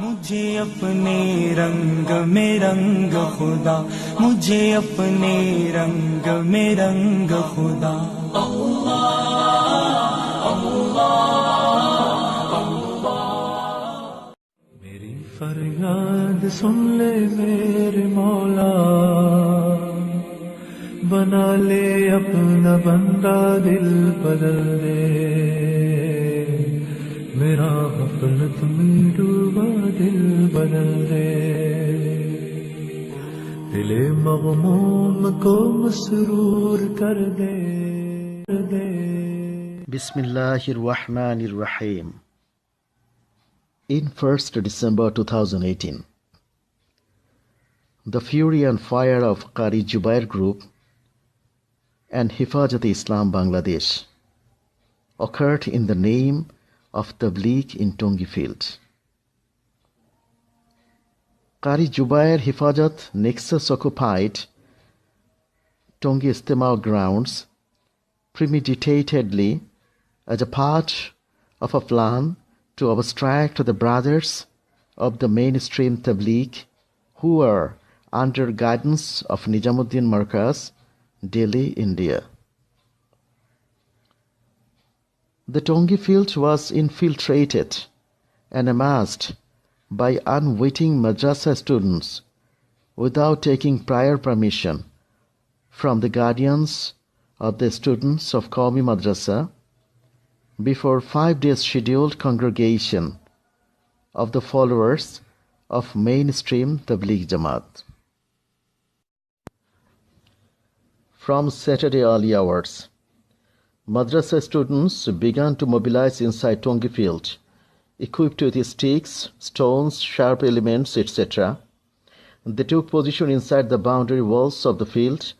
मुझे अपने रंग में रंग खुदा, मुझे अपने रंग में रंग खुदा। मेरी फरियाद सुन ले मेरे मौला, बना ले अपना बंदा, दिल बदल दे मेरा, गफलत में डूबा दिल बदल दे, दिले मगमूम को मसरूर कर दे। Bismillahir Rahmanir Rahim. In 1st December 2018, the fury and fire of Qari Jubair Group and Hifazat-e-Islam Bangladesh occurred in the name of Tabligh in Tongi Field. Qari Jubair Hifazat Nexus occupied Tongi Ijtima grounds premeditatedly as a part of a plan to abstract the brothers of the mainstream Tabligh who were under guidance of Nizamuddin Markaz, Delhi, India. The Tongi field was infiltrated and amassed by unwitting madrasa students without taking prior permission from the guardians of the students of Qawmi Madrasa before 5 days scheduled congregation of the followers of mainstream Tabligh Jamaat. From Saturday early hours, Madrasa students began to mobilize inside Tongi field, equipped with sticks, stones, sharp elements, etc. They took position inside the boundary walls of the field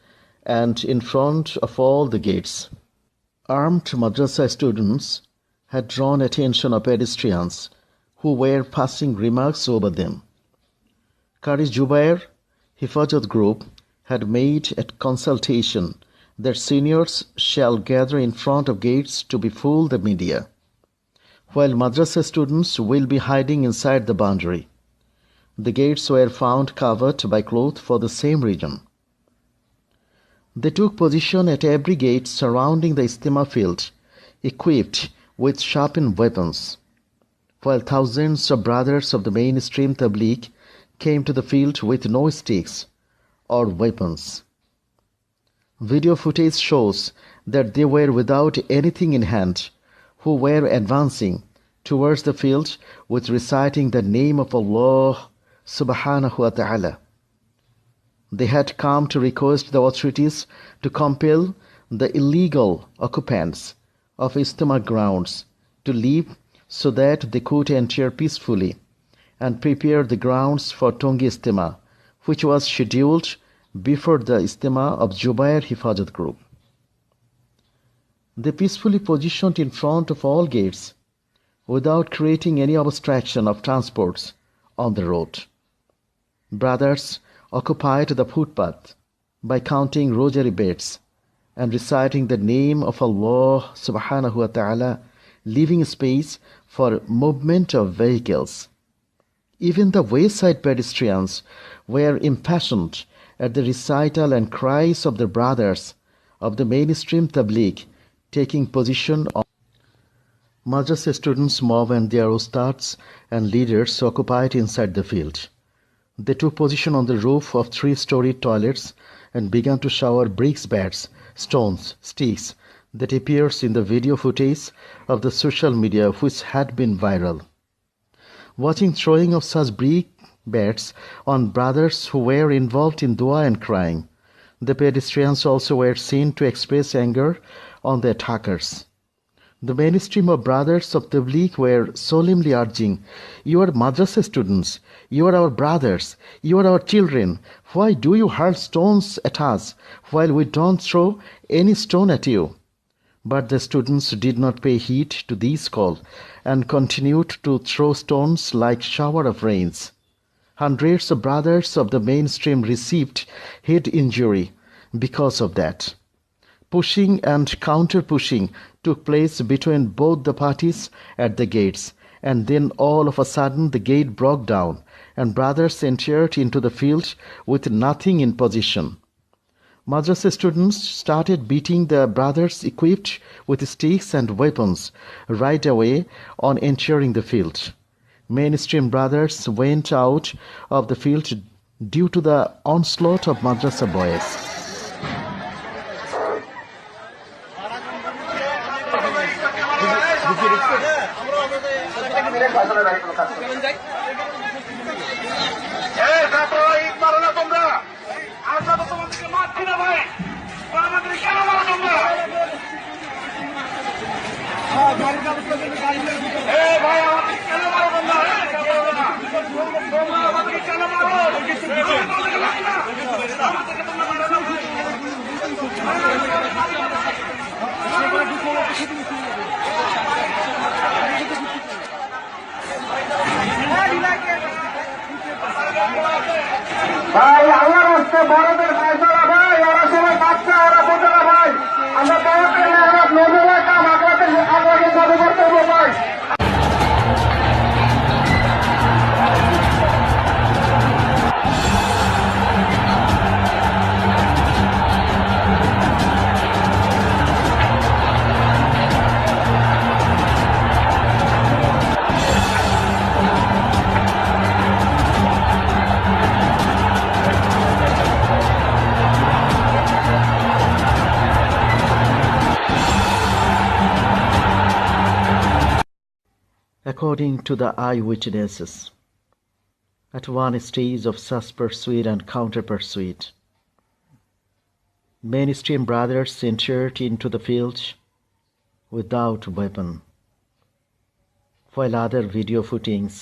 and in front of all the gates. Armed Madrasa students had drawn attention of pedestrians who were passing remarks over them. Qari Jubair Hifazat Group had made a consultation that seniors shall gather in front of gates to befool the media, while Madrasa students will be hiding inside the boundary. The gates were found covered by cloth for the same reason. They took position at every gate surrounding the Ijtima field, equipped with sharpened weapons, while thousands of brothers of the mainstream Tabligh came to the field with no sticks or weapons. Video footage shows that they were without anything in hand, who were advancing towards the field with reciting the name of Allah subhanahu wa ta'ala. They had come to request the authorities to compel the illegal occupants of Ijtima grounds to leave so that they could enter peacefully and prepare the grounds for Tongi Ijtima, which was scheduled before the Ijtima of Jubair Hifazat Group. They peacefully positioned in front of all gates without creating any obstruction of transports on the road. Brothers occupied the footpath by counting rosary beads and reciting the name of Allah subhanahu wa ta'ala, leaving space for movement of vehicles. Even the wayside pedestrians were impassioned at the recital and cries of the brothers of the mainstream Tabligh taking position on. Madrasa students mob and their ustads and leaders occupied inside the field. They took position on the roof of 3-story toilets and began to shower bricks, bats, stones, sticks that appears in the video footage of the social media which had been viral. Watching throwing of such brick bats on brothers who were involved in dua and crying, the pedestrians also were seen to express anger on the attackers. The mainstream of brothers of Tabligh were solemnly urging, "You are madrasa students, you are our brothers, you are our children. Why do you hurl stones at us while we don't throw any stone at you?" But the students did not pay heed to this call and continued to throw stones like shower of rains. Hundreds of brothers of the mainstream received head injury because of that. Pushing and counter-pushing took place between both the parties at the gates, and then all of a sudden the gate broke down, and brothers entered into the field with nothing in position. Madrasa students started beating the brothers equipped with sticks and weapons right away on entering the field. Mainstream brothers went out of the field due to the onslaught of madrasa boys. ভাই আমার হচ্ছে বড়দের ফয়সালা ভাই, ওরা সবাই বাচ্চা, ওরা বোঝে না ভাই। আমরা বড় পেলে আমরা নজরে কাম আগ্রাতে চালু করতে হবে ভাই। According to the eyewitnesses, at one stage of such pursuit and counter-pursuit, mainstream brothers entered into the field without weapon, while other video footings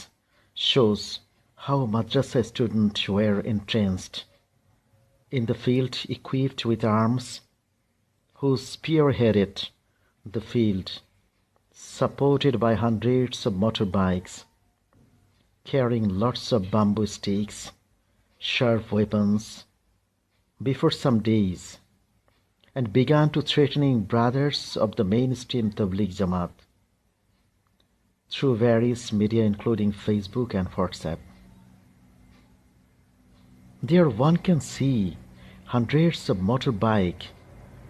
shows how madrasa students were entrenched in the field equipped with arms, who spearheaded the field, supported by hundreds of motorbikes, carrying lots of bamboo sticks, sharp weapons, before some days, and began to threatening brothers of the mainstream Tabligh Jamaat through various media including Facebook and WhatsApp. There one can see hundreds of motorbikes,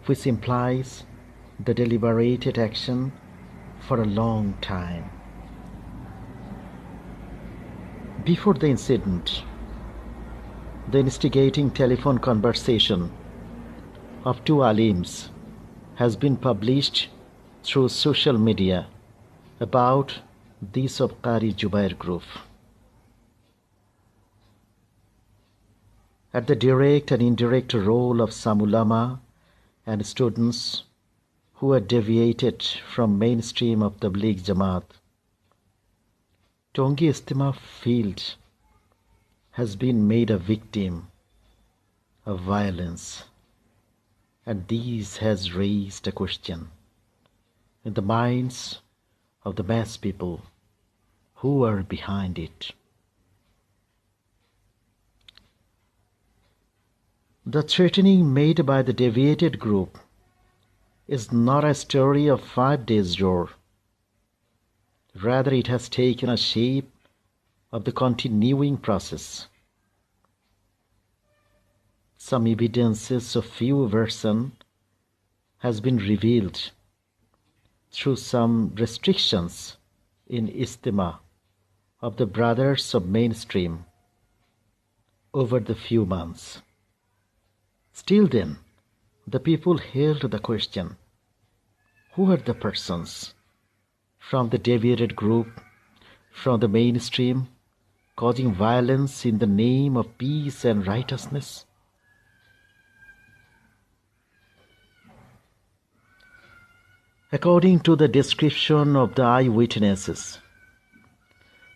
which implies the deliberated action for a long time. Before the incident, the instigating telephone conversation of two alims has been published through social media about this of Qari Jubair group. At the direct and indirect role of some ulama and students who had deviated from mainstream of Tabligh Jamaat, Tongi Istima field has been made a victim of violence, and this has raised a question in the minds of the mass people who are behind it. The threatening made by the deviated group is not a story of 5 days' war. Rather, it has taken a shape of the continuing process. Some evidences of few version has been revealed through some restrictions in Istima of the brothers of mainstream over the few months. Still then, the people held the question, who are the persons from the deviated group, from the mainstream, causing violence in the name of peace and righteousness? According to the description of the eyewitnesses,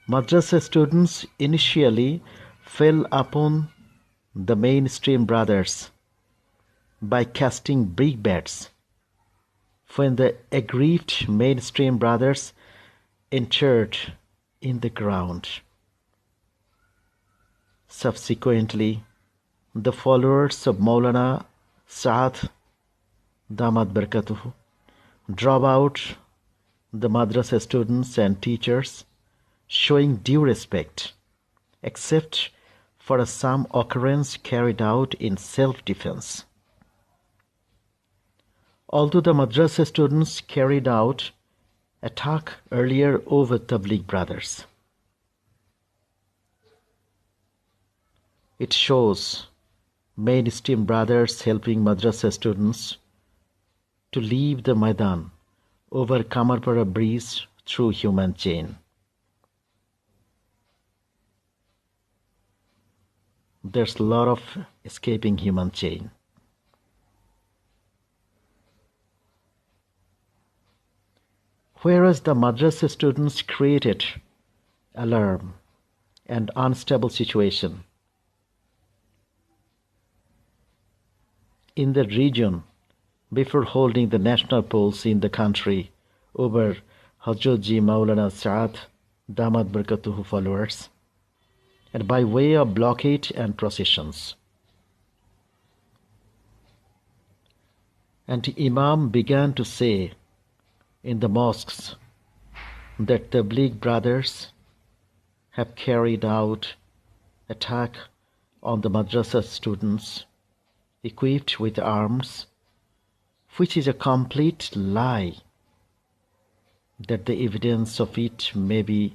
madrasa students initially fell upon the mainstream brothers by casting brickbats. When the aggrieved mainstream brothers entered in the ground, subsequently, the followers of Maulana Saad Damat Barakatuhu drove out the madrasa students and teachers showing due respect, except for some occurrence carried out in self-defense. Although the madrasa students carried out attack earlier over Tabligh brothers, it shows mainstream brothers helping madrasa students to leave the Maidan over Kamarpara bridge through human chain. There's a lot of escaping human chain. Whereas the madrasa students created alarm and unstable situation in the region before holding the national polls in the country over Hazrat Ji Maulana Saad Damat Barkatuhu followers, and by way of blockade and processions. And Imam began to say in the mosques that the Tabligh brothers have carried out attack on the madrasa students equipped with arms, which is a complete lie, that the evidence of it may be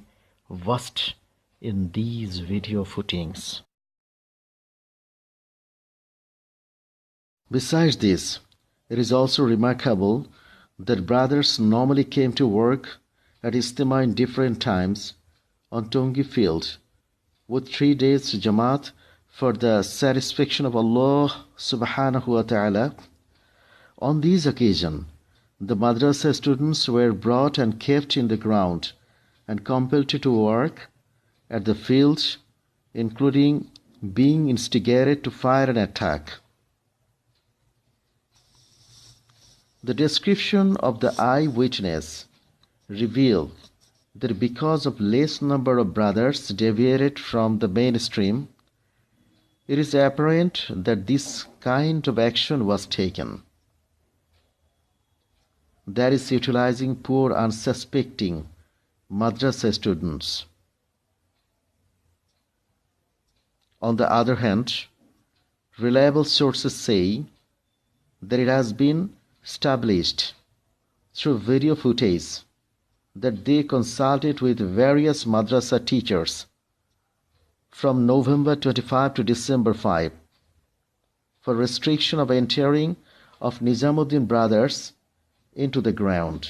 vast in these video footings. Besides this, it is also remarkable that brothers normally came to work at Istima in different times on Tongi field with 3 days Jamaat for the satisfaction of Allah subhanahu wa ta'ala. On these occasions, the madrasa students were brought and kept in the ground and compelled to work at the field, including being instigated to fire an attack. The description of the eyewitness revealed that because of less number of brothers deviated from the mainstream, it is apparent that this kind of action was taken. That is, utilizing poor unsuspecting madrasa students. On the other hand, reliable sources say that it has been established through video footage that they consulted with various madrasa teachers from November 25 to December 5 for restriction of entering of Nizamuddin brothers into the ground.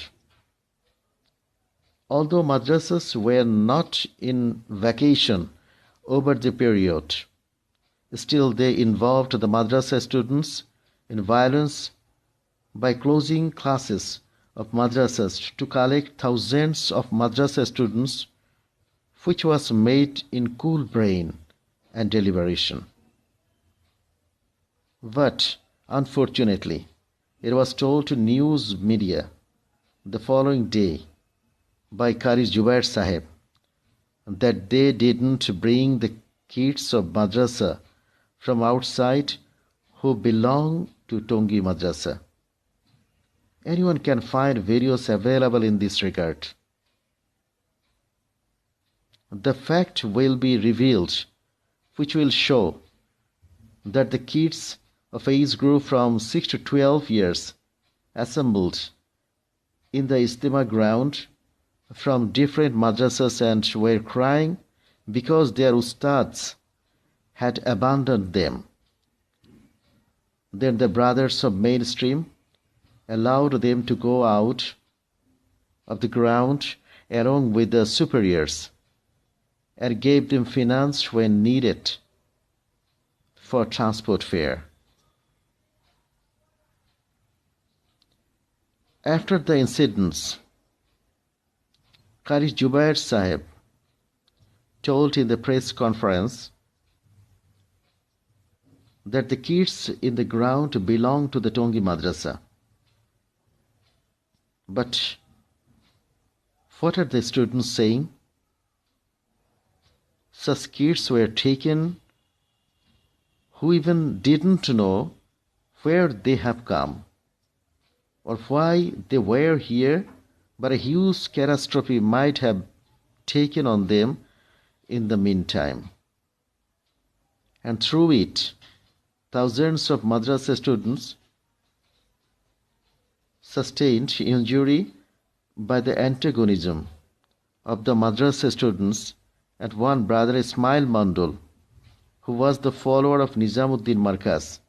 Although madrasas were not in vacation over the period, still they involved the madrasa students in violence by closing classes of madrasas to collect thousands of madrasa students, which was made in cool brain and deliberation. But unfortunately, it was told to news media the following day by Qari Jubair Sahib that they didn't bring the kids of madrasa from outside who belong to Tongi Madrasa. Anyone can find videos available in this regard. The fact will be revealed, which will show that the kids of age group from 6 to 12 years assembled in the Istima ground from different madrasas and were crying because their ustads had abandoned them. Then the brothers of mainstream allowed them to go out of the ground along with the superiors and gave them finance when needed for transport fare. After the incidents, Qari Jubair Sahib told in the press conference that the kids in the ground belong to the Tongi Madrasa. But what are the students saying? Such kids were taken who even didn't know where they have come or why they were here, but a huge catastrophe might have taken on them in the meantime. And through it, thousands of madrasa students sustained injury by the antagonism of the madrasa students, and one brother Ismail Mandol, who was the follower of Nizamuddin Markaz,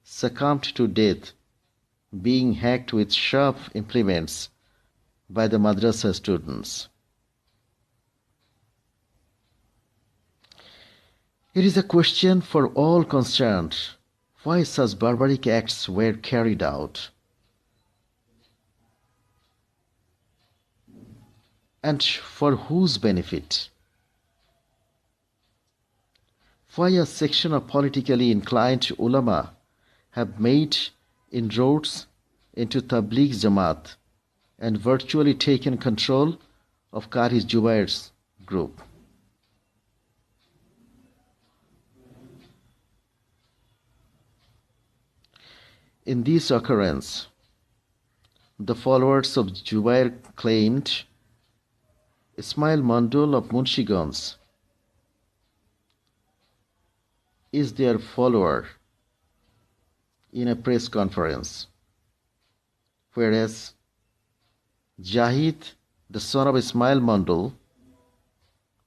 succumbed to death, being hacked with sharp implements by the madrasa students. It is a question for all concerned why such barbaric acts were carried out, and for whose benefit. Why a section of politically inclined ulama have made inroads into Tabligh Jamaat and virtually taken control of Qari Jubair's group. In this occurrence, the followers of Jubair claimed Ismail Mandol of Munshigans is their follower in a press conference, whereas Jahid, the son of Ismail Mandol,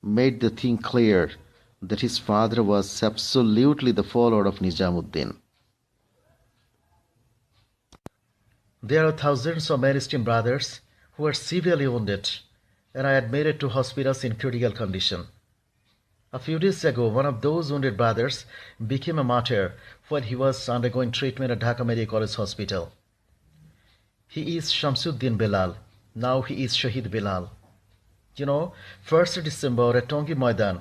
made the thing clear that his father was absolutely the follower of Nizamuddin. There are thousands of Muslim brothers who are severely wounded and are admitted to hospitals in critical condition. A few days ago, one of those wounded brothers became a martyr while he was undergoing treatment at Dhaka Medical College Hospital. He is Shamsuddin Bilal. Now he is Shahid Bilal. 1st December at Tongi Maidan,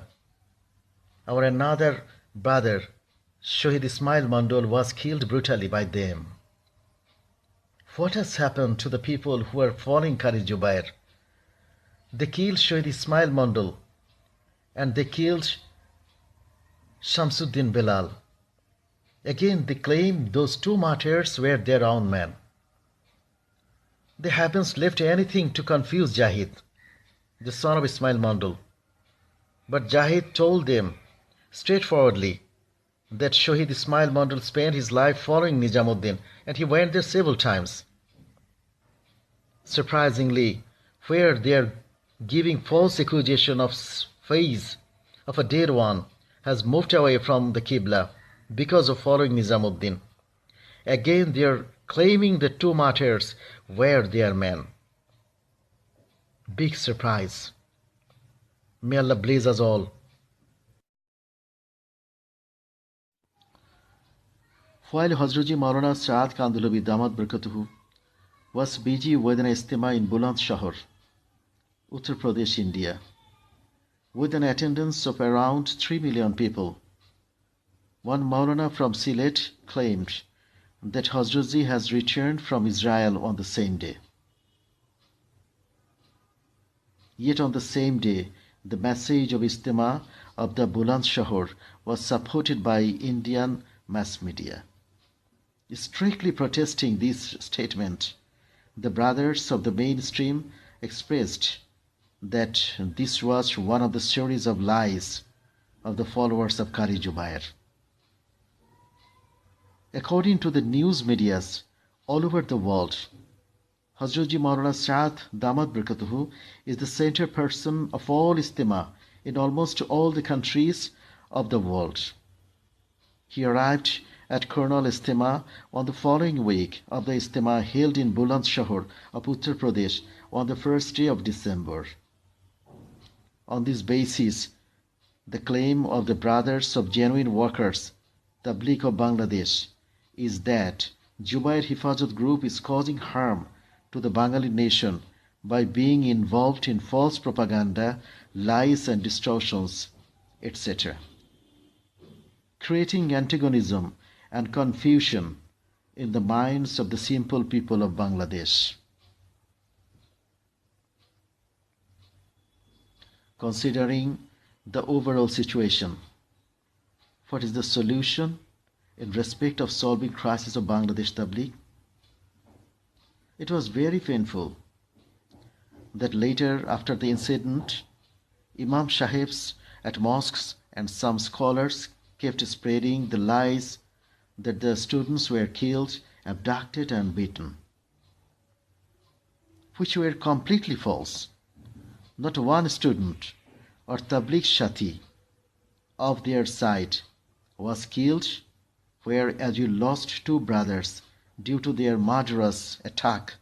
our another brother, Shahid Ismail Mandol, was killed brutally by them. What has happened to the people who are following Qari Jubair? They killed Shahid Ismail Mandol and they killed Shamsuddin Bilal. Again, they claim those two martyrs were their own men. They haven't left anything to confuse Jahid, the son of Ismail Mandol. But Jahid told them straightforwardly that Shahid Ismail Mandol spent his life following Nizamuddin, and he went there several times. Surprisingly, where they are giving false accusation of face of a dead one has moved away from the Qibla because of following Nizamuddin. Again, they are claiming the two martyrs were their men. Big surprise. May Allah bless us all. While Hazratji Maulana Saad Kandhlawi Damat Barakatuhu was busy with an istima in Bulandshahr, Uttar Pradesh, India, with an attendance of around 3 million people, one Maulana from Sylhet claimed that Hazratji has returned from Israel on the same day. Yet on the same day, the message of istima of the Bulandshahr was supported by Indian mass media. Strictly protesting this statement, the brothers of the mainstream expressed that this was one of the series of lies of the followers of Qari Jubair. According to the news medias all over the world, Hazratji Maulana Saad Damat Barakatuhu is the center person of all istima in almost all the countries of the world. He arrived at Kurnool Istima on the following week of the Istima held in Bulandshahr of Uttar Pradesh on the first day of December. On this basis, the claim of the Brothers of Genuine Workers, Tabligh of Bangladesh, is that Jubair Hifazat Group is causing harm to the Bengali nation by being involved in false propaganda, lies and distortions, etc., creating antagonism and confusion in the minds of the simple people of Bangladesh. Considering the overall situation, what is the solution in respect of solving crisis of Bangladesh Tabligh? It was very painful that later, after the incident, Imam Sahibs at mosques and some scholars kept spreading the lies that the students were killed, abducted and beaten, which were completely false. Not one student or Tabligh Sathi of their side was killed, whereas you lost 2 brothers due to their murderous attack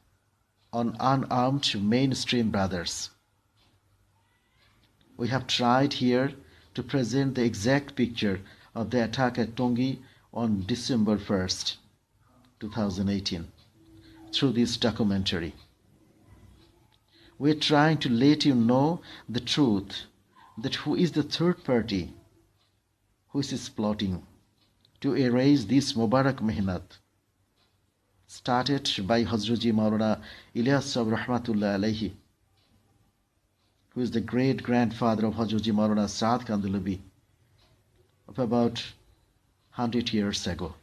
on unarmed mainstream brothers. We have tried here to present the exact picture of the attack at Tongi on December 1st, 2018 through this documentary. We're trying to let you know the truth, that who is the third party who is plotting to erase this Mubarak Mehnat, started by Hazratji Maulana Ilyas Sahib Rahmatullah Alayhi, who is the great-grandfather of Hazratji Maulana Saad Kandhlawi of about 100 years ago.